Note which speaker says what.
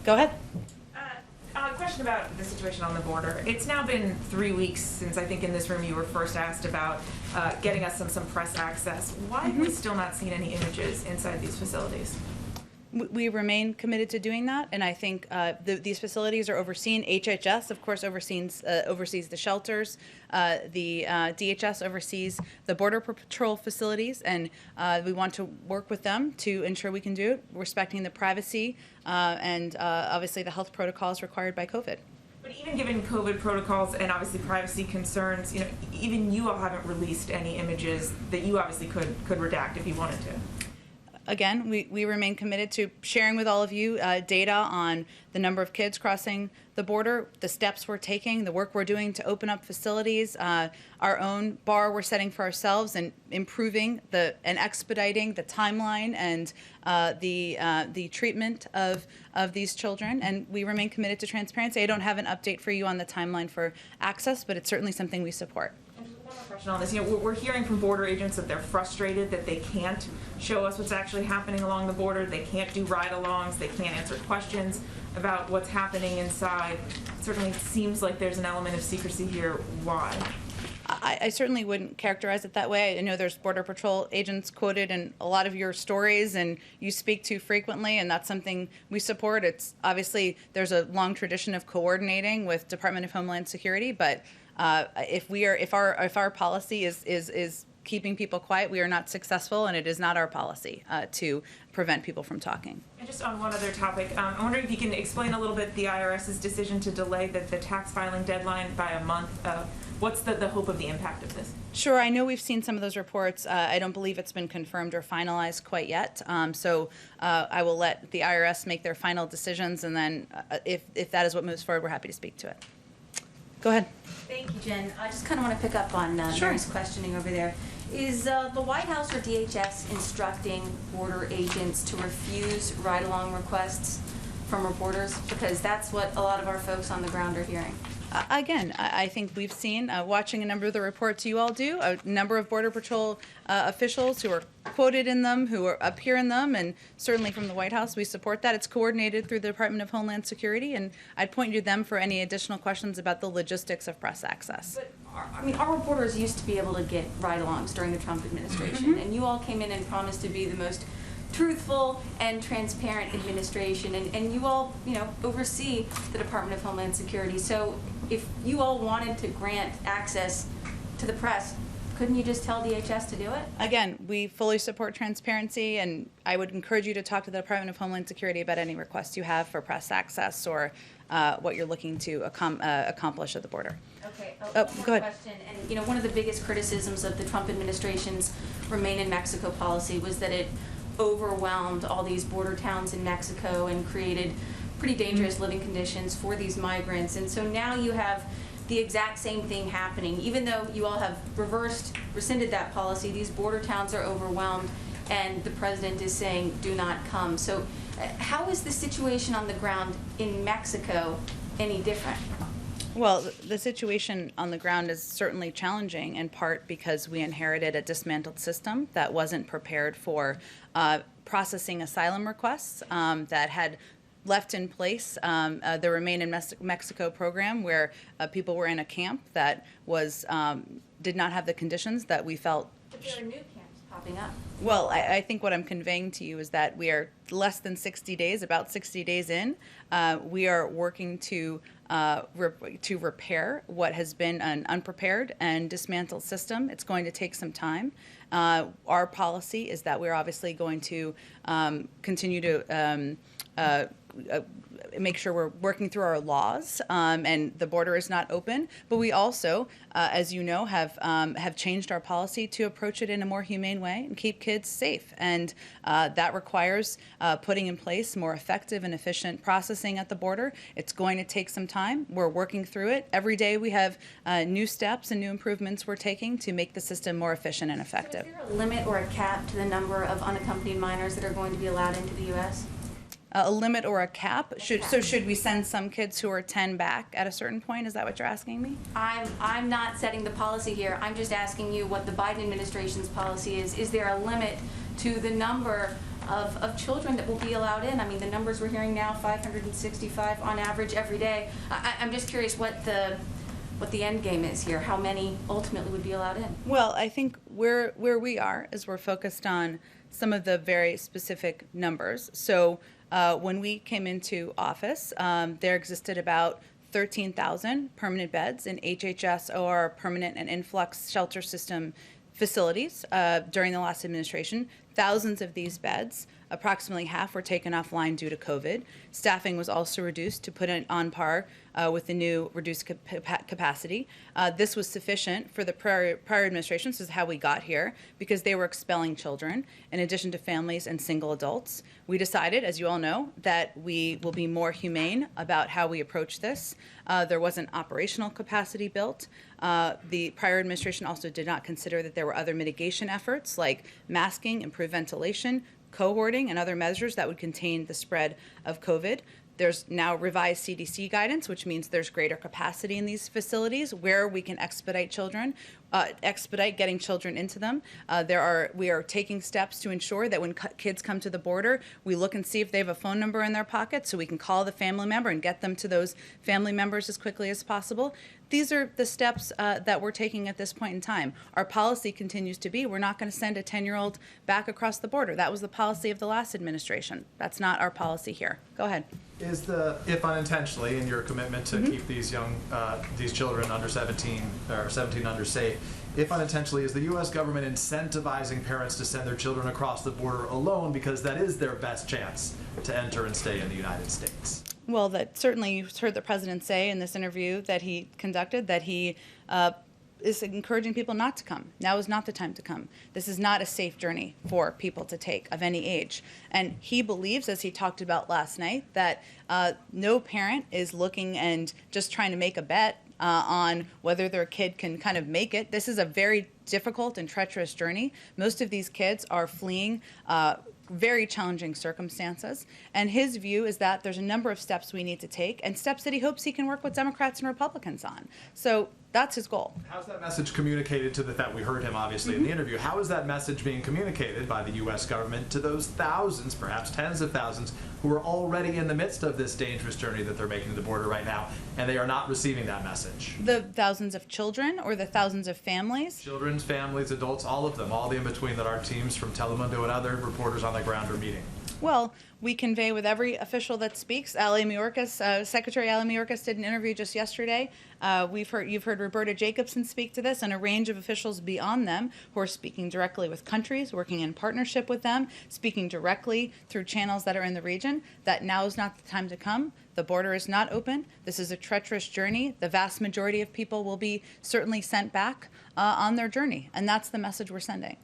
Speaker 1: Go ahead.
Speaker 2: A question about the situation on the border. It's now been 3 weeks since I think in this room you were first asked about getting us some press access. Why have we still not seen any images inside these facilities?
Speaker 1: We remain committed to doing that, and I think these facilities are overseen. HHS, of course, oversees the shelters. The DHS oversees the Border Patrol facilities, and we want to work with them to ensure we can do it, respecting the privacy and obviously the health protocols required by COVID.
Speaker 2: But even given COVID protocols and obviously privacy concerns, you know, even you all haven't released any images that you obviously could redact if you wanted to.
Speaker 1: Again, we remain committed to sharing with all of you data on the number of kids crossing the border, the steps we're taking, the work we're doing to open up facilities, our own bar we're setting for ourselves, and improving and expediting the timeline and the treatment of these children. And we remain committed to transparency. I don't have an update for you on the timeline for access, but it's certainly something we support.
Speaker 2: One more question on this. You know, we're hearing from border agents that they're frustrated that they can't show us what's actually happening along the border. They can't do ride-alongs. They can't answer questions about what's happening inside. It certainly seems like there's an element of secrecy here. Why?
Speaker 1: I certainly wouldn't characterize it that way. I know there's Border Patrol agents quoted in a lot of your stories, and you speak to frequently, and that's something we support. It's obviously there's a long tradition of coordinating with Department of Homeland Security, but if our policy is keeping people quiet, we are not successful, and it is not our policy to prevent people from talking.
Speaker 2: And just on one other topic, I'm wondering if you can explain a little bit the IRS's decision to delay the tax filing deadline by a month. What's the hope of the impact of this?
Speaker 1: Sure, I know we've seen some of those reports. I don't believe it's been confirmed or finalized quite yet. So I will let the IRS make their final decisions, and then if that is what moves forward, we're happy to speak to it. Go ahead.
Speaker 3: Thank you, Jen. I just kind of want to pick up on Mary's questioning over there. Is the White House or DHS instructing border agents to refuse ride-along requests from reporters? Because that's what a lot of our folks on the ground are hearing.
Speaker 1: Again, I think we've seen, watching a number of the reports you all do, a number of Border Patrol officials who are quoted in them, who are appear in them, and certainly from the White House, we support that. It's coordinated through the Department of Homeland Security, and I'd point you to them for any additional questions about the logistics of press access.
Speaker 3: But, our reporters used to be able to get ride-alongs during the Trump administration, and you all came in and promised to be the most truthful and transparent administration, and you all, oversee the Department of Homeland Security. So if you all wanted to grant access to the press, couldn't you just tell DHS to do it?
Speaker 1: Again, we fully support transparency, and I would encourage you to talk to the Department of Homeland Security about any requests you have for press access or what you're looking to accomplish at the border.
Speaker 3: Okay.
Speaker 1: Go ahead.
Speaker 3: Question. And one of the biggest criticisms of the Trump administration's Remain in Mexico policy was that it overwhelmed all these border towns in Mexico and created pretty dangerous living conditions for these migrants. And so now you have the exact same thing happening. Even though you all have rescinded that policy, these border towns are overwhelmed, and the president is saying, do not come. So how is the situation on the ground in Mexico any different?
Speaker 1: Well, the situation on the ground is certainly challenging, in part because we inherited a dismantled system that wasn't prepared for processing asylum requests, that had left in place the Remain in Mexico program, where people were in a camp that was did not have the conditions that we felt.
Speaker 3: But there are new camps popping up.
Speaker 1: Well, I think what I'm conveying to you is that we are less than 60 days, about 60 days in. We are working to repair what has been an unprepared and dismantled system. It's going to take some time. Our policy is that we're obviously going to continue to make sure we're working through our laws, and the border is not open. But we also, as you know, have changed our policy to approach it in a more humane way and keep kids safe. And that requires putting in place more effective and efficient processing at the border. It's going to take some time. We're working through it. Every day we have new steps and new improvements we're taking to make the system more efficient and effective.
Speaker 3: So is there a limit or a cap to the number of unaccompanied minors that are going to be allowed into the U.S.?
Speaker 1: A limit or a cap? So should we send some kids who are 10 back at a certain point? Is that what you're asking me?
Speaker 3: I'm not setting the policy here. I'm just asking you what the Biden administration's policy is. Is there a limit to the number of children that will be allowed in. I mean, the numbers we're hearing now, 565 on average every day. I'm just curious what the end game is here, how many ultimately would be allowed in.
Speaker 1: Well, I think where we are is we're focused on some of the very specific numbers. So when we came into office, there existed about 13,000 permanent beds in HHS or permanent and influx shelter system facilities during the last administration. Thousands of these beds, approximately half, were taken offline due to COVID. Staffing was also reduced to put it on par with the new reduced capacity. This was sufficient for the prior administration. This is how we got here, because they were expelling children in addition to families and single adults. We decided, as you all know, that we will be more humane about how we approach this. There wasn't operational capacity built. The prior administration also did not consider that there were other mitigation efforts like masking, improved ventilation, cohorting, and other measures that would contain the spread of COVID. There's now revised CDC guidance, which means there's greater capacity in these facilities where we can expedite getting children into them. We are taking steps to ensure that when kids come to the border, we look and see if they have a phone number in their pocket so we can call the family member and get them to those family members as quickly as possible. These are the steps that we're taking at this point in time. Our policy continues to be, we're not going to send a 10-year-old back across the border. That was the policy of the last administration. That's not our policy here. Go ahead.
Speaker 4: If unintentionally, in your commitment to keep these children under 17 or 17 under safe, if unintentionally, is the U.S. government incentivizing parents to send their children across the border alone because that is their best chance to enter and stay in the United States?
Speaker 1: Well, that certainly you heard the president say in this interview that he conducted that he is encouraging people not to come. Now is not the time to come. This is not a safe journey for people to take of any age. And he believes, as he talked about last night, that no parent is looking and just trying to make a bet on whether their kid can kind of make it. This is a very difficult and treacherous journey. Most of these kids are fleeing very challenging circumstances. And his view is that there's a number of steps we need to take and steps that he hopes he can work with Democrats and Republicans on. So that's his goal.
Speaker 4: How's that message communicated to the fact we heard him obviously in the interview? How is that message being communicated by the U.S. government to those thousands, perhaps tens of thousands, who are already in the midst of this dangerous journey that they're making to the border right now, and they are not receiving that message?
Speaker 1: The thousands of children or the thousands of families?
Speaker 4: Children, families, adults, all of them, all the in between that our teams from Telemundo and other reporters on the ground are meeting.
Speaker 1: Well, we convey with every official that speaks. Secretary Ali Mayorkas did an interview just yesterday. You've heard Roberta Jacobson speak to this, and a range of officials beyond them who are speaking directly with countries, working in partnership with them, speaking directly through channels that are in the region, that now is not the time to come. The border is not open. This is a treacherous journey. The vast majority of people will be certainly sent back on their journey, and that's the message we're sending.